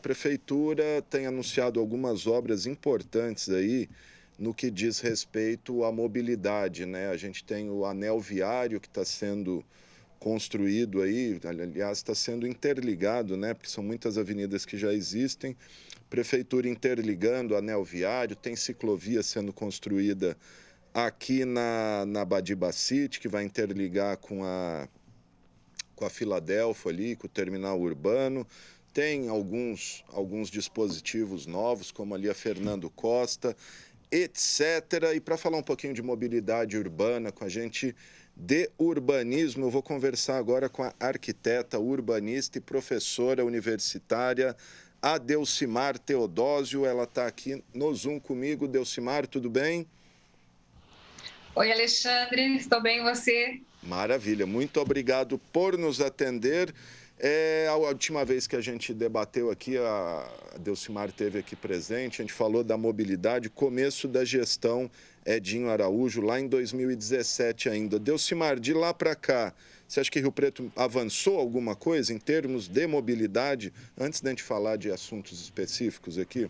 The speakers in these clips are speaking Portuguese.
A Prefeitura tem anunciado algumas obras importantes aí no que diz respeito à mobilidade, né? A gente tem o anel viário que está sendo construído aí, aliás, está sendo interligado, né? Porque são muitas avenidas que já existem. Prefeitura interligando o anel viário, tem ciclovia sendo construída aqui na Badiba City, que vai interligar com a Filadélfia ali, com o terminal urbano. Tem alguns dispositivos novos, como ali a Fernando Costa, etc. E para falar um pouquinho de mobilidade urbana com a gente de urbanismo, eu vou conversar agora com a arquiteta, urbanista e professora universitária Adelcimar Teodósio. Ela está aqui no Zoom comigo. Delcimar, tudo bem? Oi, Alexandre, estou bem, e você? Maravilha, muito obrigado por nos atender. A última vez que a gente debateu aqui, a Delcimar esteve aqui presente, a gente falou da mobilidade, começo da gestão Edinho Araújo, lá em 2017 ainda. Delcimar, de lá para cá, você acha que Rio Preto avançou alguma coisa em termos de mobilidade, antes da gente falar de assuntos específicos aqui?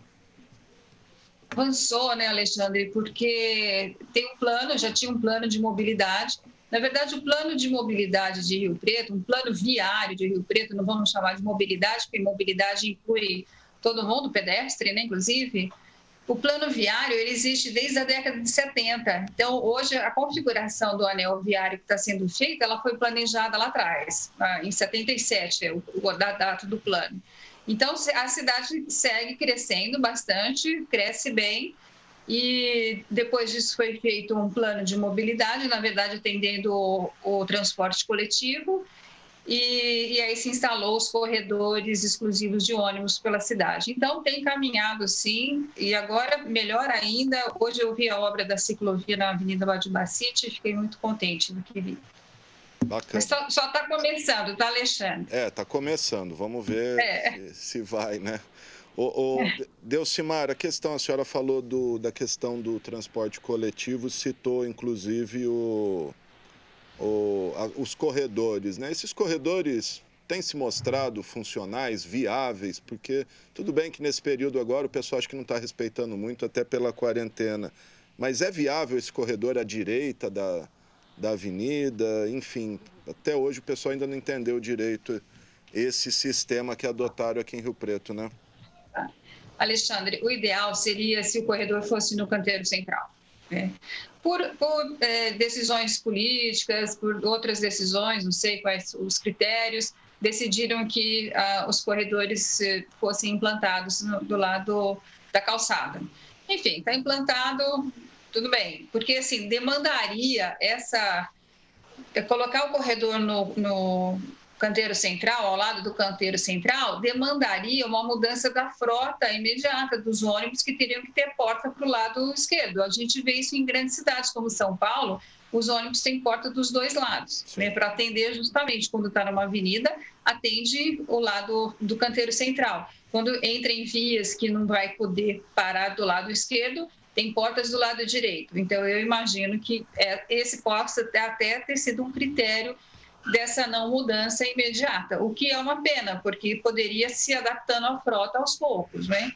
Avançou, né, Alexandre? Porque tem um plano, já tinha um plano de mobilidade. Na verdade, o plano de mobilidade de Rio Preto, um plano viário de Rio Preto, não vamos chamar de mobilidade, porque mobilidade inclui todo mundo, pedestre, né, inclusive. O plano viário ele existe desde a década de 70. Então, hoje, a configuração do anel viário que está sendo feita, ela foi planejada lá atrás, em 77, a data do plano. Então, a cidade segue crescendo bastante, cresce bem, e depois disso foi feito um plano de mobilidade, na verdade, atendendo o transporte coletivo, e aí se instalou os corredores exclusivos de ônibus pela cidade. Então, tem caminhado sim, e agora, melhor ainda, hoje eu vi a obra da ciclovia na Avenida Badiba City e fiquei muito contente do que vi. Bacana. Mas só está começando, tá, Alexandre? Está começando, vamos ver se vai, né? Delcimar, a senhora falou da questão do transporte coletivo, citou inclusive os corredores, né? Esses corredores têm se mostrado funcionais, viáveis, porque tudo bem que nesse período agora o pessoal acho que não está respeitando muito, até pela quarentena, mas é viável esse corredor à direita da avenida, enfim, até hoje o pessoal ainda não entendeu direito esse sistema que adotaram aqui em Rio Preto, né? Alexandre, o ideal seria se o corredor fosse no canteiro central, né? Por decisões políticas, por outras decisões, não sei quais os critérios, decidiram que os corredores fossem implantados do lado da calçada. Enfim, está implantado, tudo bem, porque assim demandaria colocar o corredor no canteiro central, ao lado do canteiro central, demandaria uma mudança da frota imediata dos ônibus que teriam que ter porta para o lado esquerdo. A gente vê isso em grandes cidades como São Paulo, os ônibus têm porta dos dois lados, né, para atender justamente quando está numa avenida, atende o lado do canteiro central. Quando entra em vias que não vai poder parar do lado esquerdo, tem portas do lado direito. Então, eu imagino que esse possa até ter sido um critério dessa não mudança imediata, o que é uma pena, porque poderia se adaptando à frota aos poucos, né?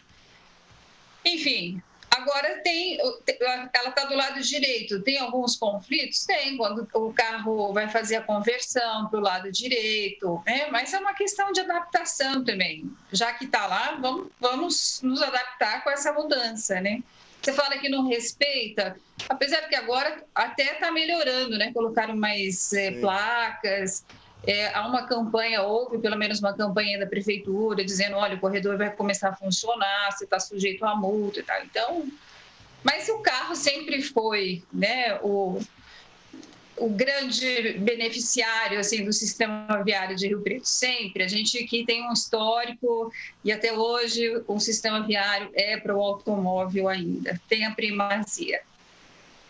Enfim, agora ela está do lado direito, tem alguns conflitos? Tem, quando o carro vai fazer a conversão para o lado direito, né? Mas é uma questão de adaptação também, já que está lá, vamos nos adaptar com essa mudança, né? Você fala que não respeita, apesar que agora até está melhorando, né? Colocaram mais placas, há uma campanha, houve pelo menos uma campanha da prefeitura dizendo, olha, o corredor vai começar a funcionar, você está sujeito a multa e tal. Então, mas o carro sempre foi, né, o grande beneficiário assim do sistema viário de Rio Preto, sempre. A gente aqui tem um histórico e até hoje o sistema viário é para o automóvel ainda, tem a primazia.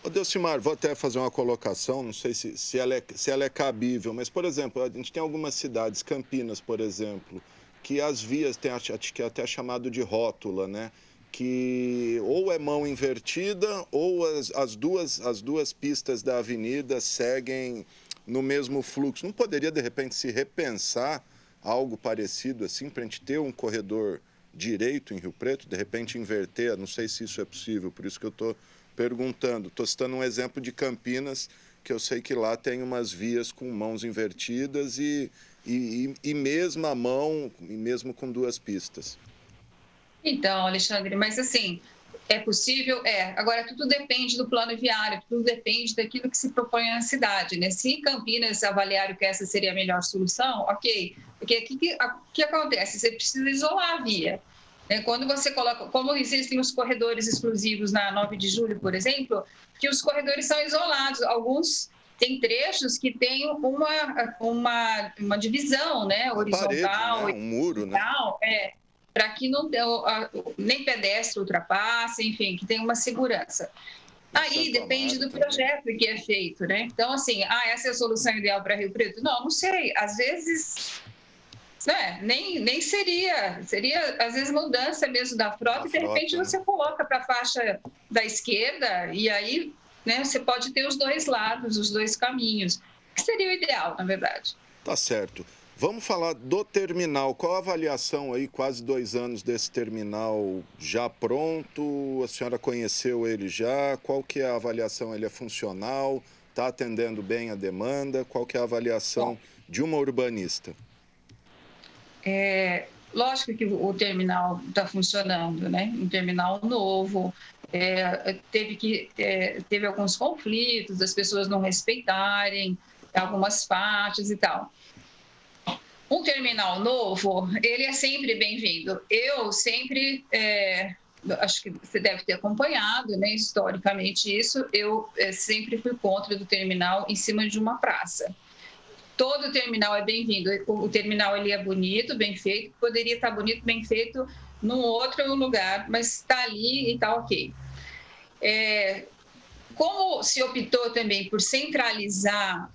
Delcimar, vou até fazer uma colocação, não sei se ela é cabível, mas, por exemplo, a gente tem algumas cidades, Campinas, por exemplo, que as vias têm que é até chamado de rótula, né? Que ou é mão invertida ou as duas pistas da avenida seguem no mesmo fluxo. Não poderia, de repente, se repensar algo parecido assim, para a gente ter um corredor direito em Rio Preto, de repente inverter, não sei se isso é possível, por isso que eu estou perguntando. Estou citando um exemplo de Campinas, que eu sei que lá tem umas vias com mãos invertidas e mesmo a mão, e mesmo com duas pistas. Então, Alexandre, mas assim, é possível? É. Agora, tudo depende do plano viário, tudo depende daquilo que se propõe na cidade, né? Se Campinas avaliaram que essa seria a melhor solução, ok. Porque o que acontece? Você precisa isolar a via. Né? Quando você coloca, como existem os corredores exclusivos na 9 de julho, por exemplo, que os corredores são isolados, alguns tem trechos que tem uma divisão, né? Horizontal, Parede, né? Um muro, né? Para que não nem pedestre ultrapasse, enfim, que tenha uma segurança. Aí depende do projeto que é feito, né? Então, assim, essa é a solução ideal para Rio Preto? Não sei. Às vezes, né, nem seria, às vezes, mudança mesmo da frota, e de repente você coloca para a faixa da esquerda, e aí, né, você pode ter os dois lados, os dois caminhos, que seria o ideal, na verdade. Tá certo. Vamos falar do terminal. Qual a avaliação aí, quase 2 anos desse terminal já pronto? A senhora conheceu ele já? Qual que é a avaliação? Ele é funcional? Está atendendo bem a demanda? Qual que é a avaliação de uma urbanista? Lógico que o terminal está funcionando, né? Um terminal novo, teve alguns conflitos, as pessoas não respeitarem algumas partes e tal. Um terminal novo, ele é sempre bem-vindo. Eu sempre, acho que você deve ter acompanhado, né, historicamente isso, eu sempre fui contra do terminal em cima de uma praça. Todo terminal é bem-vindo. O terminal ele é bonito, bem feito, poderia estar bonito, bem feito num outro lugar, mas está ali e está ok. Como se optou também por centralizar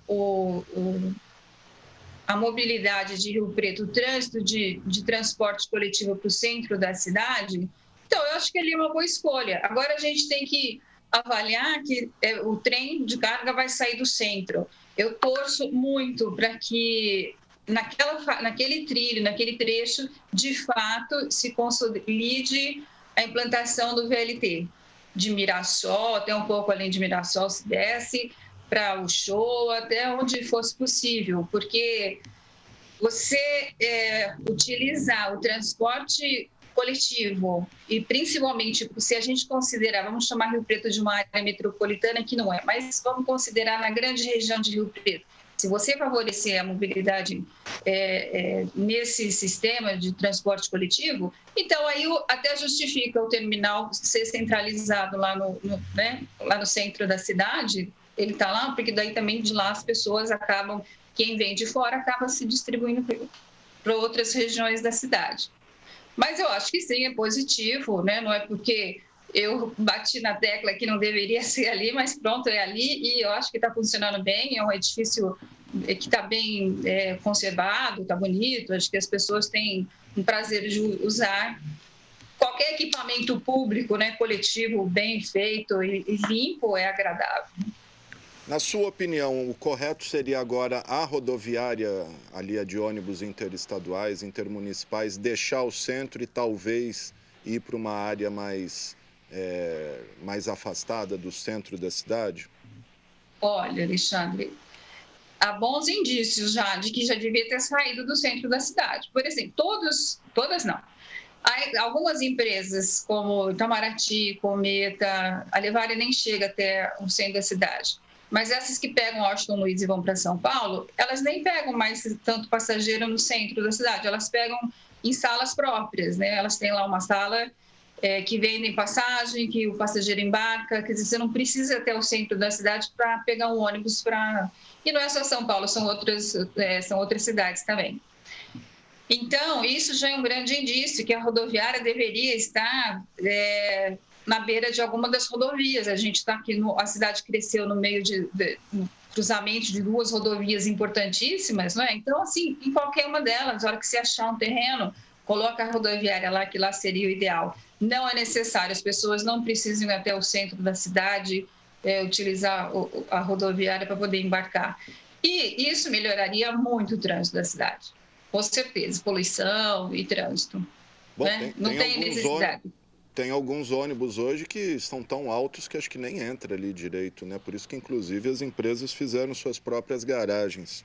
a mobilidade de Rio Preto, o trânsito de transporte coletivo para o centro da cidade, então eu acho que ali é uma boa escolha. Agora a gente tem que avaliar que o trem de carga vai sair do centro. Eu torço muito para que naquele trilho, naquele trecho, de fato, se consolide a implantação do VLT. De Mirassol, até um pouco além de Mirassol, se desce, para o show, até onde fosse possível, porque você utilizar o transporte coletivo e principalmente se a gente considerar, vamos chamar Rio Preto de uma área metropolitana, que não é, mas vamos considerar na grande região de Rio Preto. Se você favorecer a mobilidade nesse sistema de transporte coletivo, então aí até justifica o terminal ser centralizado lá no centro da cidade. Ele está lá, porque daí também de lá as pessoas acabam, quem vem de fora acaba se distribuindo para outras regiões da cidade. Mas eu acho que sim, é positivo, né? Não é porque eu bati na tecla que não deveria ser ali, mas pronto, é ali e eu acho que está funcionando bem, é um edifício que está bem conservado, está bonito, acho que as pessoas têm um prazer de usar. Qualquer equipamento público, né, coletivo, bem feito e limpo é agradável. Na sua opinião, o correto seria agora a rodoviária, ali a de ônibus interestaduais, intermunicipais, deixar o centro e talvez ir para uma área mais afastada do centro da cidade? Olha, Alexandre, há bons indícios já de que já devia ter saído do centro da cidade. Por exemplo, todas não. Algumas empresas, como Itamaraty, Cometa, a Levare nem chega até o centro da cidade. Mas essas que pegam Washington Luiz e vão para São Paulo, elas nem pegam mais tanto passageiro no centro da cidade, elas pegam em salas próprias, né? Elas têm lá uma sala que vendem passagem, que o passageiro embarca, quer dizer, você não precisa ir até o centro da cidade para pegar um ônibus para... E não é só São Paulo, são outras cidades também. Então, isso já é um grande indício que a rodoviária deveria estar na beira de alguma das rodovias. A gente está aqui, a cidade cresceu no meio de cruzamento de duas rodovias importantíssimas, não é? Então, assim, em qualquer uma delas, na hora que você achar um terreno, coloca a rodoviária lá, que lá seria o ideal. Não é necessário, as pessoas não precisam ir até o centro da cidade, utilizar a rodoviária para poder embarcar. E isso melhoraria muito o trânsito da cidade, com certeza, poluição e trânsito. Bom, né? Não tem necessidade. Tem alguns ônibus hoje que estão tão altos que acho que nem entra ali direito, né? Por isso que, inclusive, as empresas fizeram suas próprias garagens.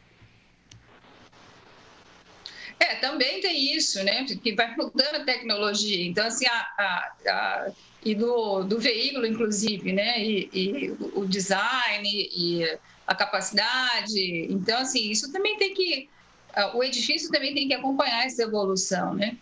Também tem isso, né? Que vai mudando a tecnologia. Então, assim, e do veículo, inclusive, né? E o design e a capacidade. Então, assim, isso também tem que... O edifício também tem que acompanhar essa evolução, né?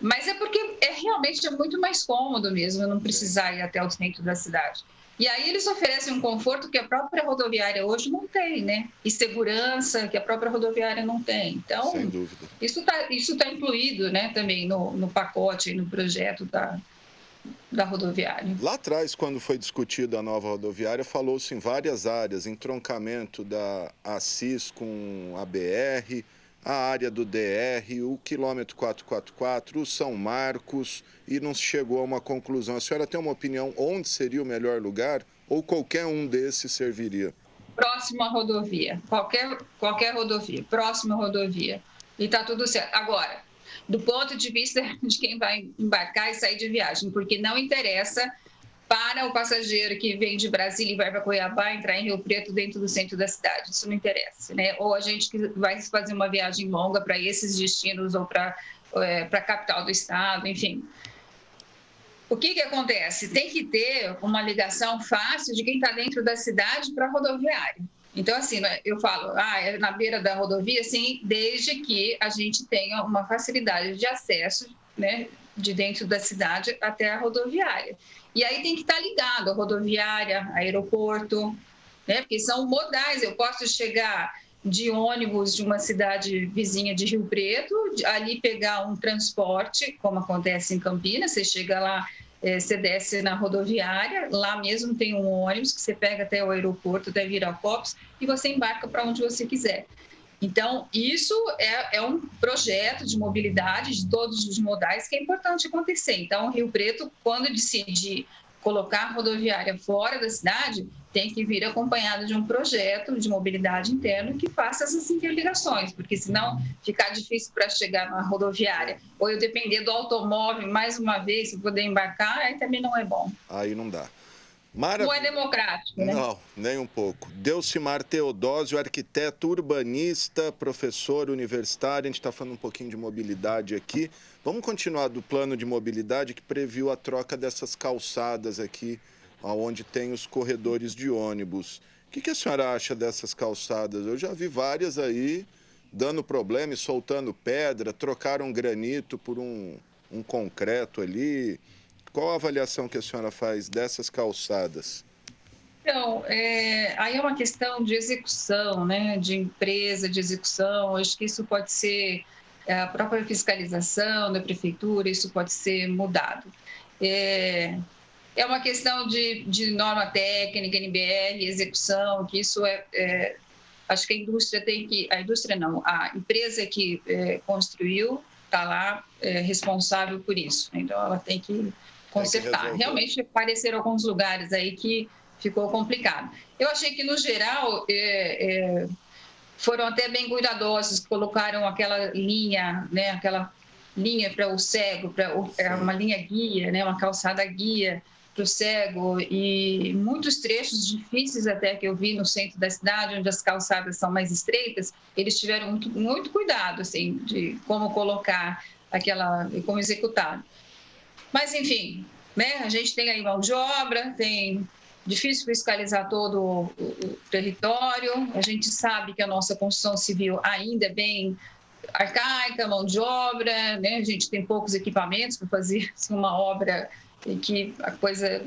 Mas é porque realmente muito mais cômodo mesmo não precisar ir até o centro da cidade. E aí eles oferecem um conforto que a própria rodoviária hoje não tem, né? E segurança que a própria rodoviária não tem. Então, sem dúvida. Isso tá incluído, né, também no pacote, no projeto da rodoviária. Lá atrás, quando foi discutida a nova rodoviária, falou-se em várias áreas, entroncamento da Assis com a BR, a área do DR, o quilômetro 444, o São Marcos, e não se chegou a uma conclusão. A senhora tem uma opinião onde seria o melhor lugar ou qualquer um desses serviria? Próximo à rodovia, qualquer rodovia, próxima à rodovia. E está tudo certo. Agora, do ponto de vista de quem vai embarcar e sair de viagem, porque não interessa para o passageiro que vem de Brasília e vai para Cuiabá entrar em Rio Preto dentro do centro da cidade. Isso não interessa, né? Ou a gente que vai fazer uma viagem longa para esses destinos ou para a capital do estado, enfim. O que acontece? Tem que ter uma ligação fácil de quem está dentro da cidade para a rodoviária. Então, assim, eu falo, é na beira da rodovia, sim, desde que a gente tenha uma facilidade de acesso, né, de dentro da cidade até a rodoviária. E aí tem que estar ligado a rodoviária, aeroporto, né, porque são modais. Eu posso chegar de ônibus de uma cidade vizinha de Rio Preto, ali pegar um transporte, como acontece em Campinas, você chega lá, você desce na rodoviária, lá mesmo tem um ônibus que você pega até o aeroporto, até Viracopos, e você embarca para onde você quiser. Então, isso é um projeto de mobilidade de todos os modais que é importante acontecer. Então, Rio Preto, quando decidir colocar a rodoviária fora da cidade, tem que vir acompanhado de um projeto de mobilidade interna que faça essas interligações, porque senão ficar difícil para chegar na rodoviária, ou eu depender do automóvel mais uma vez para poder embarcar, aí também não é bom. Aí não dá. Não é democrático, né? Não, nem um pouco. Delcimar Teodósio, arquiteto urbanista, professor universitário. A gente está falando um pouquinho de mobilidade aqui. Vamos continuar do plano de mobilidade que previu a troca dessas calçadas aqui, onde tem os corredores de ônibus. O que a senhora acha dessas calçadas? Eu já vi várias aí dando problema e soltando pedra, trocaram granito por um concreto ali. Qual a avaliação que a senhora faz dessas calçadas? Então, aí é uma questão de execução, né? De empresa, de execução. Acho que isso pode ser a própria fiscalização da prefeitura, isso pode ser mudado. É uma questão de norma técnica, NBR, execução, que isso acho que a indústria tem que... A indústria não, a empresa que construiu está lá responsável por isso. Então, ela tem que consertar. Realmente apareceram alguns lugares aí que ficou complicado. Eu achei que, no geral, foram até bem cuidadosos, colocaram aquela linha, né, aquela linha para o cego, uma linha guia, né, uma calçada guia para o cego, e muitos trechos difíceis até que eu vi no centro da cidade, onde as calçadas são mais estreitas, eles tiveram muito cuidado, assim, de como colocar como executar. Mas, enfim, né, a gente tem aí mão de obra, tem difícil fiscalizar todo o território, a gente sabe que a nossa construção civil ainda é bem arcaica, mão de obra, né, a gente tem poucos equipamentos para fazer uma obra em que a coisa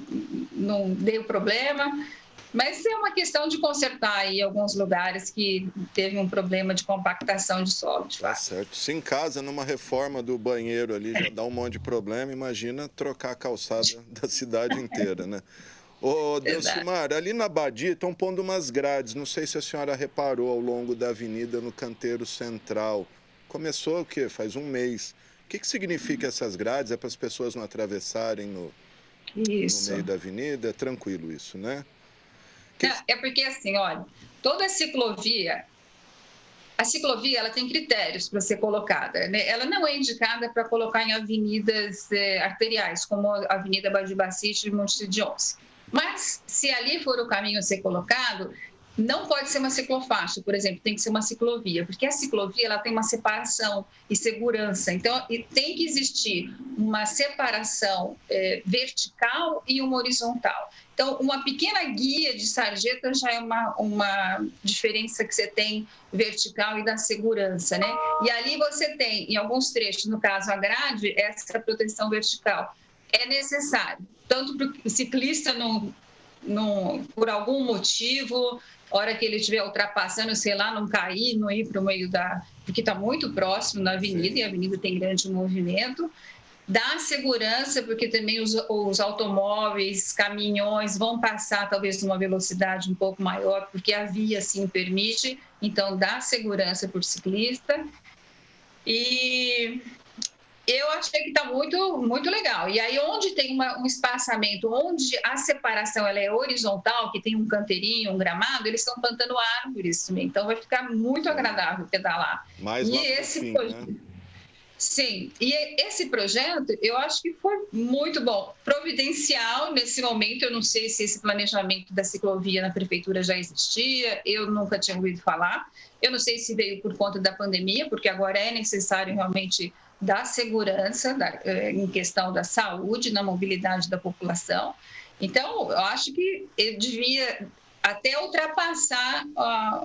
não deu problema, mas é uma questão de consertar aí alguns lugares que teve um problema de compactação de solo, de fato. Tá certo. Se em casa, numa reforma do banheiro ali, já dá um monte de problema, imagina trocar a calçada da cidade inteira, né? Ô, Delcimar, ali na Badia estão pondo umas grades, não sei se a senhora reparou ao longo da avenida no canteiro central. Começou o quê? Faz um mês. O que significa essas grades? É para as pessoas não atravessarem no meio da avenida? É tranquilo isso, né? É porque, assim, olha, toda a ciclovia A ciclovia ela tem critérios para ser colocada, né? Ela não é indicada para colocar em avenidas arteriais, como a Avenida Badibacite e Monte de Onça. Mas, se ali for o caminho a ser colocado, não pode ser uma ciclofaixa, por exemplo, tem que ser uma ciclovia, porque a ciclovia ela tem uma separação e segurança. Então, tem que existir uma separação vertical e uma horizontal. Então, uma pequena guia de sarjeta já é uma diferença que você tem vertical e da segurança, né? E ali você tem, em alguns trechos, no caso a grade, essa proteção vertical é necessário, tanto para o ciclista por algum motivo, hora que ele estiver ultrapassando, sei lá, não cair, não ir para o meio porque está muito próximo da avenida, e a avenida tem grande movimento. Dá segurança, porque também os automóveis, caminhões vão passar talvez numa velocidade um pouco maior, porque a via assim permite, então dá segurança para o ciclista. E eu achei que está muito, muito legal. E aí, onde tem um espaçamento, onde a separação ela é horizontal, que tem um canteirinho, um gramado, eles estão plantando árvores também. Então, vai ficar muito agradável pedalar. Mais e lá esse fim, projeto, né? Sim, e esse projeto eu acho que foi muito bom, providencial nesse momento. Eu não sei se esse planejamento da ciclovia na prefeitura já existia, eu nunca tinha ouvido falar. Eu não sei se veio por conta da pandemia, porque agora é necessário realmente dar segurança em questão da saúde, na mobilidade da população. Então, eu acho que eu devia até ultrapassar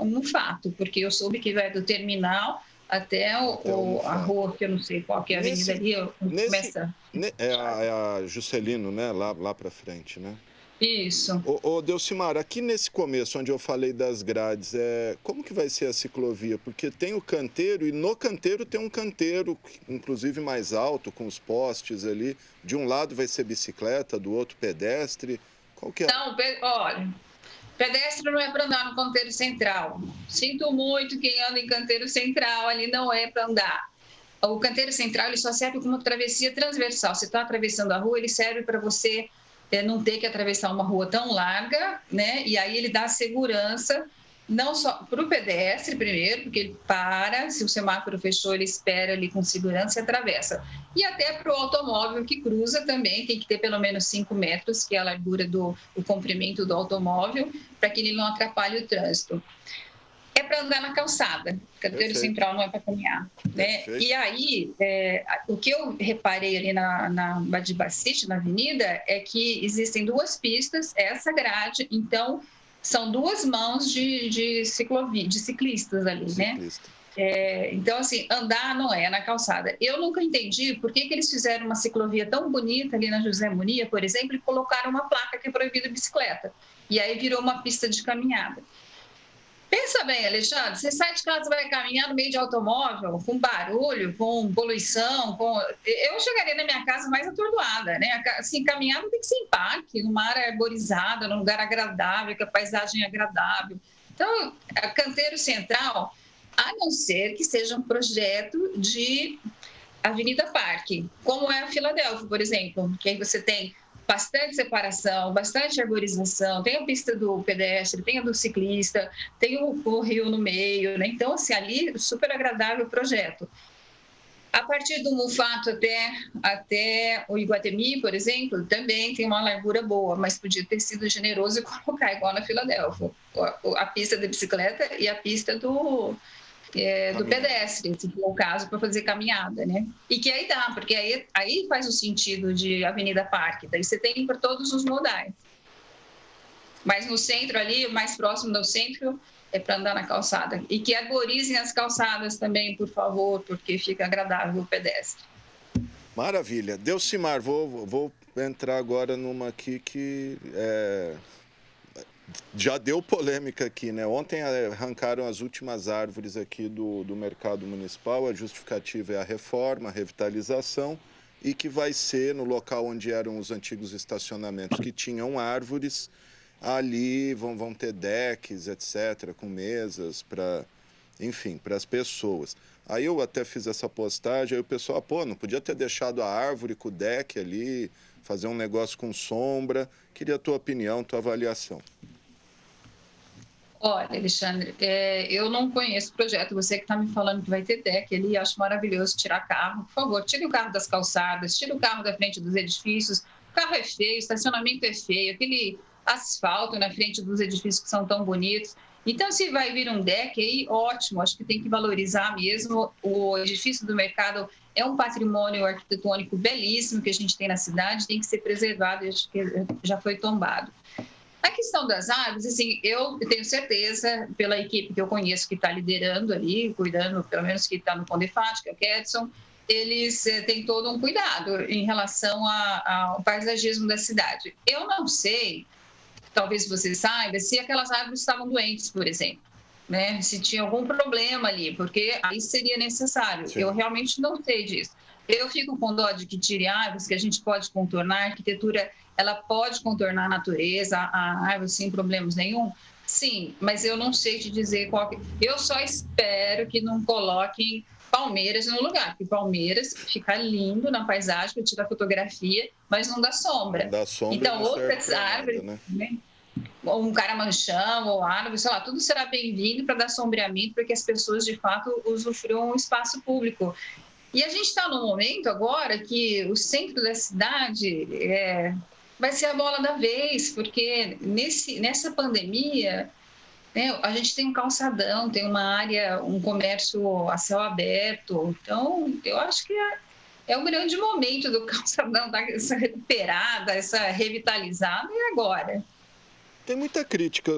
um fato, porque eu soube que vai do terminal até a rua, que eu não sei qual que é a avenida ali, começa... É a Juscelino, né? Lá para frente, né? Isso. Ô, Delcimar, aqui nesse começo, onde eu falei das grades, como que vai ser a ciclovia? Porque tem o canteiro, e no canteiro tem um canteiro, inclusive mais alto, com os postes ali. De um lado vai ser bicicleta, do outro pedestre. Qual que é? Não, olha, pedestre não é para andar no canteiro central. Sinto muito quem anda em canteiro central, ali não é para andar. O canteiro central ele só serve como travessia transversal. Você está atravessando a rua, ele serve para você não ter que atravessar uma rua tão larga, né? E aí ele dá segurança, não só para o pedestre primeiro, porque ele para, se o semáforo fechou, ele espera ali com segurança e atravessa. E até para o automóvel que cruza também, tem que ter pelo menos 5 metros, que é a largura o comprimento do automóvel, para que ele não atrapalhe o trânsito. É para andar na calçada, canteiro central não é para caminhar, né? E aí, o que eu reparei ali na Badibacite, na avenida, é que existem 2 pistas, essa grade, então são 2 mãos de ciclistas ali, né? Então, assim, andar não é na calçada. Eu nunca entendi por que eles fizeram uma ciclovia tão bonita ali na José Munia, por exemplo, e colocaram uma placa que é proibida bicicleta. E aí virou uma pista de caminhada. Pensa bem, Alexandre, você sai de casa, vai caminhar no meio de automóvel, com barulho, com poluição, eu chegaria na minha casa mais atordoada, né? Assim, caminhar não tem que ser em parque, numa área arborizada, num lugar agradável, que a paisagem é agradável. Então, a canteiro central, a não ser que seja um projeto de Avenida Parque, como é a Filadélfia, por exemplo, que aí você tem bastante separação, bastante arborização, tem a pista do pedestre, tem a do ciclista, tem o rio no meio, né? Então, assim, ali, super agradável o projeto. A partir do Mufato até o Iguatemi, por exemplo, também tem uma largura boa, mas podia ter sido generoso e colocar igual na Filadélfia, a pista da bicicleta e a pista do pedestre, se for o caso, para fazer caminhada, né? E que aí dá, porque aí faz o sentido de Avenida Parque, daí você tem para todos os modais. Mas no centro ali, mais próximo do centro, é para andar na calçada. E que arborizem as calçadas também, por favor, porque fica agradável o pedestre. Maravilha. Delcimar, vou entrar agora numa aqui que já deu polêmica aqui, né? Ontem arrancaram as últimas árvores aqui do mercado municipal. A justificativa é a reforma, a revitalização, e que vai ser no local onde eram os antigos estacionamentos que tinham árvores. Ali vão ter decks, etc., com mesas para, enfim, para as pessoas. Aí eu até fiz essa postagem, aí o pessoal, não podia ter deixado a árvore com o deck ali, fazer um negócio com sombra. Queria a tua opinião, tua avaliação. Olha, Alexandre, eu não conheço o projeto. Você que está me falando que vai ter deck ali, acho maravilhoso tirar carro. Por favor, tire o carro das calçadas, tire o carro da frente dos edifícios. O carro é feio, o estacionamento é feio, aquele asfalto na frente dos edifícios que são tão bonitos. Então, se vai vir um deck aí, ótimo, acho que tem que valorizar mesmo. O edifício do mercado é um patrimônio arquitetônico belíssimo que a gente tem na cidade, tem que ser preservado, acho que já foi tombado. A questão das árvores, assim, eu tenho certeza, pela equipe que eu conheço que está liderando ali, cuidando, pelo menos que está no Condefat, que é o Kedson, eles têm todo um cuidado em relação ao paisagismo da cidade. Eu não sei, talvez você saiba, se aquelas árvores estavam doentes, por exemplo, né? Se tinha algum problema ali, porque aí seria necessário. Sim. Eu realmente não sei disso. Eu fico com dó de que tire árvores que a gente pode contornar, a arquitetura ela pode contornar a natureza, a árvore sem problemas nenhum. Sim, mas eu não sei te dizer qual que... Eu só espero que não coloquem palmeiras no lugar, porque palmeiras fica lindo na paisagem, tira fotografia, mas não dá sombra. Não dá sombra, Então, não serve outras pra árvores, nada, né? né? Ou um caramanchão, ou árvore, sei lá, tudo será bem-vindo para dar sombreamento, para que as pessoas, de fato, usufruam um espaço público. E a gente está num momento agora que o centro da cidade vai ser a bola da vez, porque nessa pandemia, né, a gente tem um calçadão, tem uma área, um comércio a céu aberto. Então, eu acho que é um grande momento do calçadão, essa recuperada, essa revitalizada, e agora? Tem muita crítica,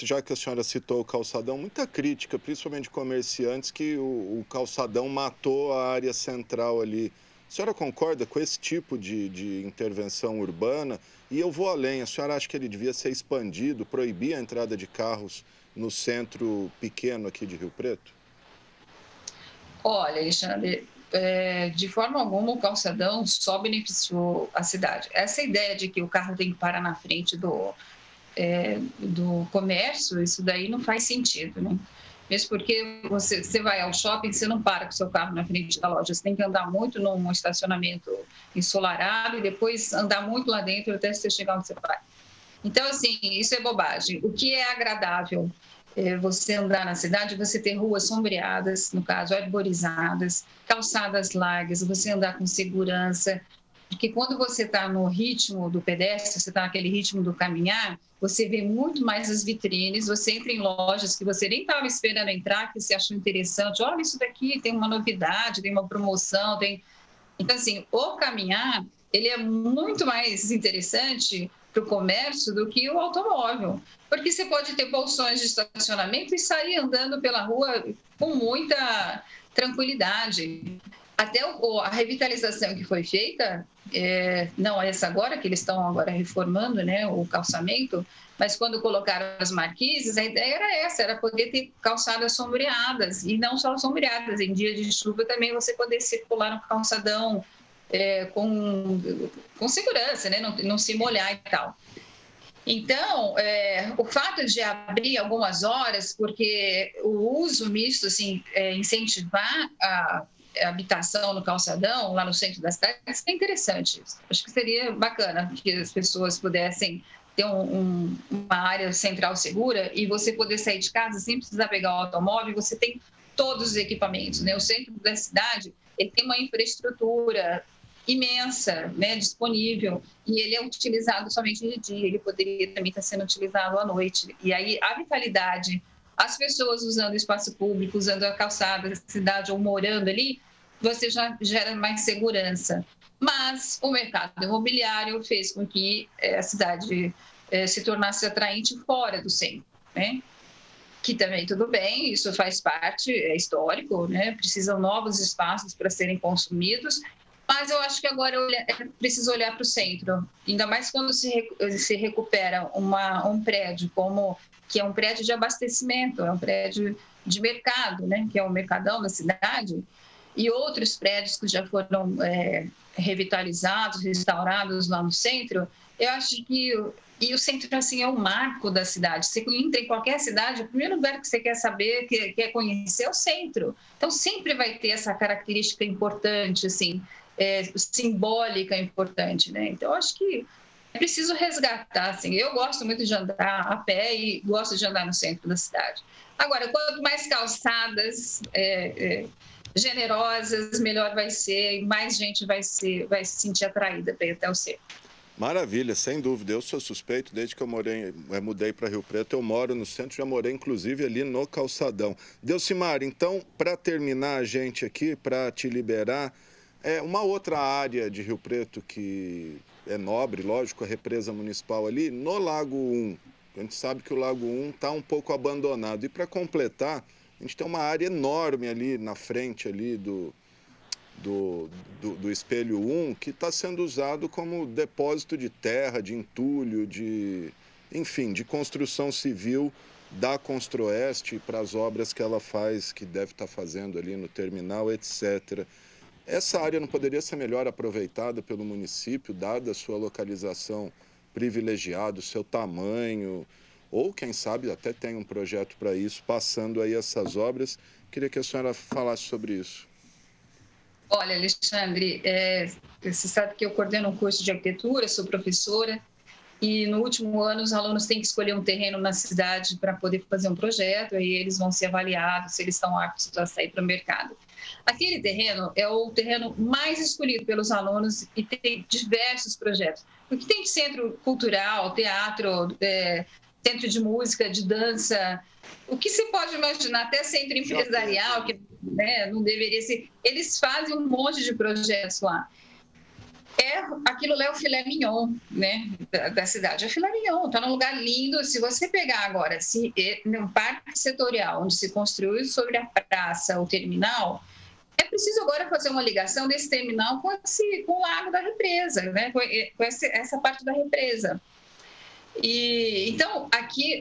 já que a senhora citou o calçadão, muita crítica, principalmente de comerciantes, que o calçadão matou a área central ali. A senhora concorda com esse tipo de intervenção urbana? E eu vou além, a senhora acha que ele devia ser expandido, proibir a entrada de carros no centro pequeno aqui de Rio Preto? Olha, Alexandre, de forma alguma o calçadão só beneficiou a cidade. Essa ideia de que o carro tem que parar na frente do comércio, isso daí não faz sentido, né? Mesmo porque você vai ao shopping, você não para com o seu carro na frente da loja, você tem que andar muito num estacionamento ensolarado e depois andar muito lá dentro até você chegar onde você vai. Então, assim, isso é bobagem. O que é agradável é você andar na cidade, você ter ruas sombreadas, no caso, arborizadas, calçadas largas, você andar com segurança, porque quando você está no ritmo do pedestre, você está naquele ritmo do caminhar, você vê muito mais as vitrines, você entra em lojas que você nem estava esperando entrar, que você achou interessante. Olha, isso daqui tem uma novidade, tem uma promoção, tem... Então, assim, o caminhar, ele é muito mais interessante para o comércio do que o automóvel, porque você pode ter bolsões de estacionamento e sair andando pela rua com muita tranquilidade. Até a revitalização que foi feita, não essa agora, que eles estão agora reformando, né, o calçamento, mas quando colocaram as marquises, a ideia era essa, era poder ter calçadas sombreadas, e não só sombreadas, em dia de chuva também você poder circular no calçadão com segurança, né, não se molhar e tal. Então, o fato de abrir algumas horas, porque o uso misto, assim, incentivar a habitação no calçadão, lá no centro da cidade, isso é interessante. Acho que seria bacana que as pessoas pudessem ter uma área central segura e você poder sair de casa sem precisar pegar o automóvel, você tem todos os equipamentos, né? O centro da cidade, ele tem uma infraestrutura imensa, né, disponível, e ele é utilizado somente de dia, ele poderia também estar sendo utilizado à noite. E aí a vitalidade, as pessoas usando o espaço público, usando a calçada da cidade ou morando ali, você já gera mais segurança. Mas o mercado imobiliário fez com que a cidade se tornasse atraente fora do centro, né? Que também tudo bem, isso faz parte, é histórico, né? Precisam novos espaços para serem consumidos, mas eu acho que agora é preciso olhar para o centro, ainda mais quando se recupera um prédio que é um prédio de abastecimento, é um prédio de mercado, né? Que é o Mercadão da cidade, e outros prédios que já foram revitalizados, restaurados lá no centro. Eu acho que o centro assim é o marco da cidade. Você entra em qualquer cidade, o primeiro lugar que você quer saber, quer conhecer é o centro. Então sempre vai ter essa característica importante, assim, simbólica importante, né? Então eu acho que É preciso resgatar, assim, eu gosto muito de andar a pé e gosto de andar no centro da cidade. Agora, quanto mais calçadas generosas, melhor vai ser e mais gente vai se sentir atraída para ir até o centro. Maravilha, sem dúvida. Eu sou suspeito, desde que eu mudei para Rio Preto, eu moro no centro, já morei inclusive ali no Calçadão. Delcimar, então, para terminar a gente aqui, para te liberar, uma outra área de Rio Preto que é nobre, lógico, a represa municipal ali, no Lago 1. A gente sabe que o Lago 1 está um pouco abandonado. E para completar, a gente tem uma área enorme ali na frente ali do Espelho 1, que está sendo usado como depósito de terra, de entulho, enfim, de construção civil da Construoeste para as obras que ela faz, que deve estar fazendo ali no terminal, etc. Essa área não poderia ser melhor aproveitada pelo município, dada a sua localização privilegiada, o seu tamanho, ou quem sabe até tem um projeto para isso, passando aí essas obras. Queria que a senhora falasse sobre isso. Olha, Alexandre, você sabe que eu coordeno um curso de arquitetura, sou professora, e no último ano os alunos têm que escolher um terreno na cidade para poder fazer um projeto, aí eles vão ser avaliados se eles estão aptos a sair para o mercado. Aquele terreno é o terreno mais escolhido pelos alunos e tem diversos projetos. Porque tem centro cultural, teatro, centro de música, de dança, o que se pode imaginar, até centro empresarial, que não deveria ser. Eles fazem um monte de projetos lá. Aquilo lá é o filé mignon, né, da cidade. É filé mignon, está num lugar lindo. Se você pegar agora, num parque setorial, onde se construiu sobre a praça o terminal, é preciso agora fazer uma ligação desse terminal com o lago da represa, né, com essa parte da represa. Então,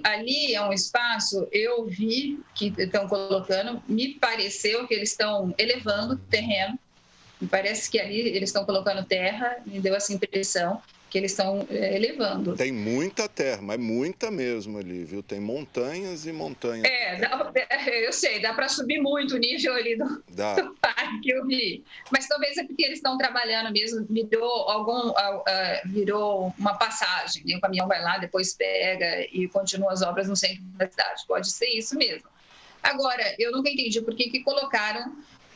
ali é um espaço, eu vi que estão colocando, me pareceu que eles estão elevando o terreno, me parece que ali eles estão colocando terra, me deu essa impressão que eles estão elevando. Tem muita terra, mas muita mesmo ali, viu? Tem montanhas e montanhas. Eu sei, dá para subir muito o nível ali do parque que eu vi. Mas talvez é porque eles estão trabalhando mesmo, virou uma passagem, né? O caminhão vai lá, depois pega e continua as obras no centro da cidade. Pode ser isso mesmo. Agora, eu nunca entendi por que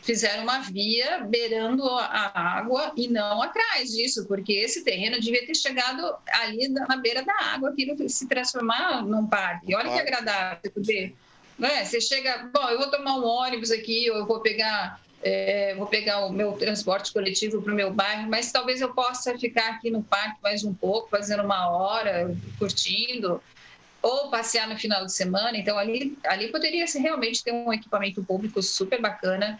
fizeram uma via beirando a água e não atrás disso, porque esse terreno devia ter chegado ali na beira da água, aquilo se transformar num parque. Olha que agradável, poder, não é? Você chega, bom, eu vou tomar um ônibus aqui, ou eu vou pegar o meu transporte coletivo para o meu bairro, mas talvez eu possa ficar aqui no parque mais um pouco, fazendo uma hora, curtindo, ou passear no final de semana. Então, ali poderia realmente ter um equipamento público super bacana.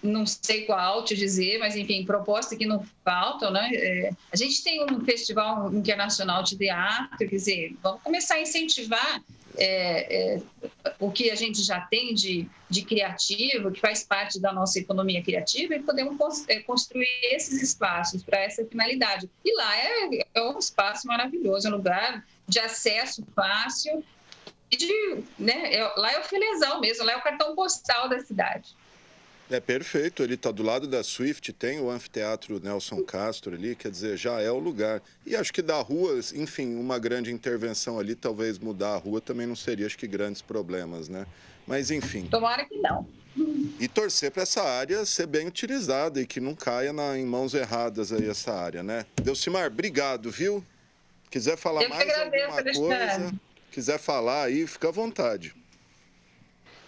Não sei qual te dizer, mas, enfim, proposta que não faltam, né? A gente tem um festival internacional de teatro, quer dizer, vamos começar a incentivar o que a gente já tem de criativo, que faz parte da nossa economia criativa, e podemos construir esses espaços para essa finalidade. E lá é um espaço maravilhoso, um lugar de acesso fácil, lá é o filezão mesmo, lá é o cartão postal da cidade. É perfeito, ele está do lado da Swift, tem o anfiteatro Nelson Castro ali, quer dizer, já é o lugar. E acho que da rua, enfim, uma grande intervenção ali, talvez mudar a rua também não seria, acho que, grandes problemas, né? Mas, enfim. Tomara que não. E torcer para essa área ser bem utilizada e que não caia em mãos erradas aí essa área, né? Delcimar, obrigado, viu? Quiser falar mais alguma coisa, quiser falar aí, fica à vontade.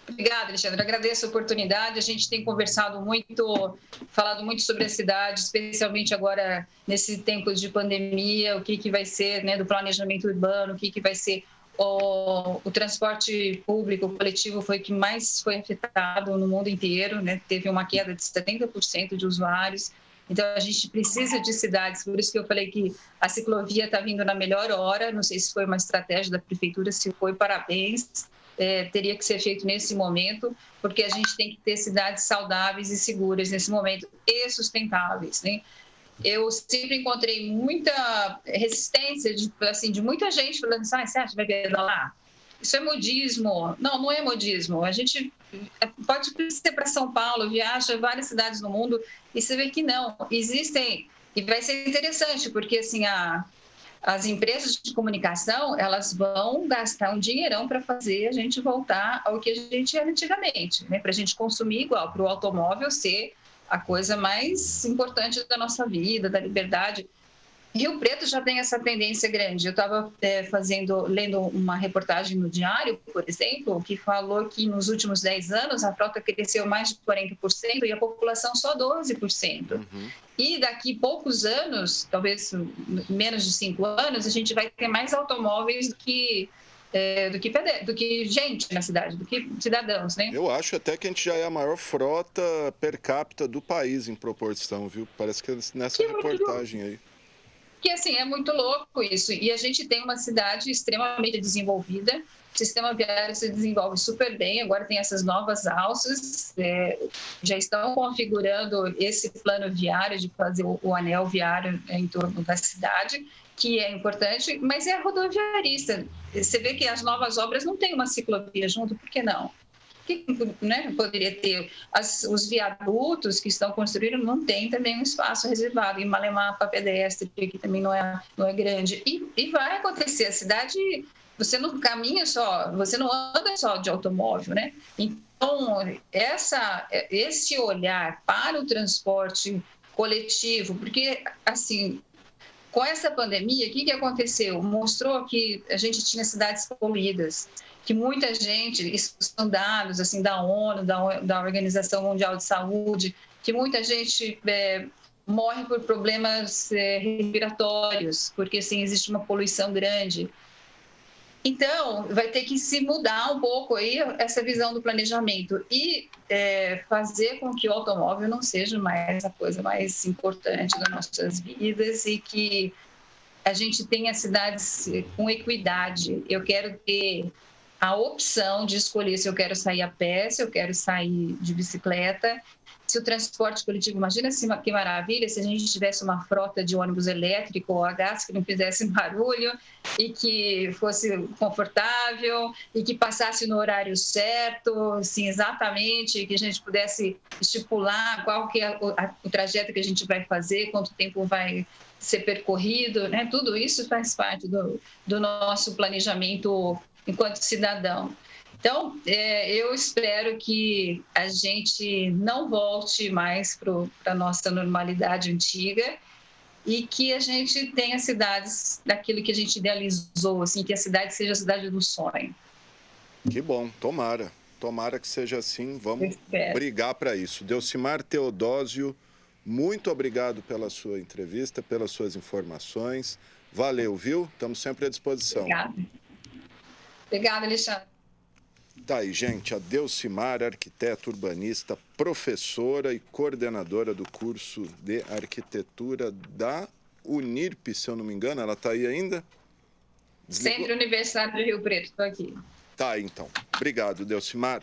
Obrigada, Alexandre. Agradeço a oportunidade. A gente tem conversado muito, falado muito sobre a cidade, especialmente agora nesse tempo de pandemia, o que vai ser, né, do planejamento urbano, o que vai ser o transporte público, o coletivo foi o que mais foi afetado no mundo inteiro, né? Teve uma queda de 70% de usuários. Então, a gente precisa de cidades, por isso que eu falei que a ciclovia está vindo na melhor hora. Não sei se foi uma estratégia da prefeitura, se foi, parabéns. Teria que ser feito nesse momento, porque a gente tem que ter cidades saudáveis e seguras nesse momento e sustentáveis, né? Eu sempre encontrei muita resistência de muita gente falando assim, você acha que vai pedalar? Isso é modismo. Não, não é modismo. A gente pode ser para São Paulo, viaja várias cidades no mundo e você vê que não. Existem, e vai ser interessante, porque assim, as empresas de comunicação, elas vão gastar um dinheirão para fazer a gente voltar ao que a gente era antigamente, né? Para a gente consumir igual, para o automóvel ser a coisa mais importante da nossa vida, da liberdade. Rio Preto já tem essa tendência grande. Eu estava lendo uma reportagem no Diário, por exemplo, que falou que nos últimos 10 anos a frota cresceu mais de 40% e a população só 12%. Uhum. E daqui poucos anos, talvez menos de 5 anos, a gente vai ter mais automóveis do que gente na cidade, do que cidadãos, né? Eu acho até que a gente já é a maior frota per capita do país em proporção, viu? Parece que é nessa reportagem aí. Que, assim, é muito louco isso. E a gente tem uma cidade extremamente desenvolvida, o sistema viário se desenvolve super bem, agora tem essas novas alças, já estão configurando esse plano viário de fazer o anel viário em torno da cidade, que é importante, mas é rodoviarista. Você vê que as novas obras não têm uma ciclovia junto, por que não? Que, né, poderia ter os viadutos que estão construindo, não tem também um espaço reservado, e malemar para pedestre, que também não é grande. E vai acontecer, a cidade, você não caminha só, você não anda só de automóvel, né? Então, esse olhar para o transporte coletivo, porque, assim, com essa pandemia, o que aconteceu? Mostrou que a gente tinha cidades poluídas, que muita gente, isso são dados assim, da ONU, da Organização Mundial de Saúde, que muita gente morre por problemas respiratórios, porque assim, existe uma poluição grande. Então, vai ter que se mudar um pouco aí essa visão do planejamento e fazer com que o automóvel não seja mais a coisa mais importante das nossas vidas e que a gente tenha cidades com equidade. Eu quero ter a opção de escolher se eu quero sair a pé, se eu quero sair de bicicleta. Se o transporte coletivo, imagina que maravilha se a gente tivesse uma frota de ônibus elétrico ou a gás que não fizesse barulho e que fosse confortável e que passasse no horário certo, assim, exatamente, que a gente pudesse estipular qual que é o trajeto que a gente vai fazer, quanto tempo vai ser percorrido, né? Tudo isso faz parte do nosso planejamento enquanto cidadão. Então, eu espero que a gente não volte mais para a nossa normalidade antiga e que a gente tenha cidades daquilo que a gente idealizou, assim, que a cidade seja a cidade do sonho. Que bom, tomara. Tomara que seja assim, vamos brigar para isso. Delcimar Teodósio, muito obrigado pela sua entrevista, pelas suas informações. Valeu, viu? Estamos sempre à disposição. Obrigada, Alexandre. Tá aí, gente, a Delcimar, arquiteta urbanista, professora e coordenadora do curso de arquitetura da Unirp, se eu não me engano. Ela está aí ainda? Centro Universitário de Rio Preto, estou aqui. Tá aí, então. Obrigado, Delcimar.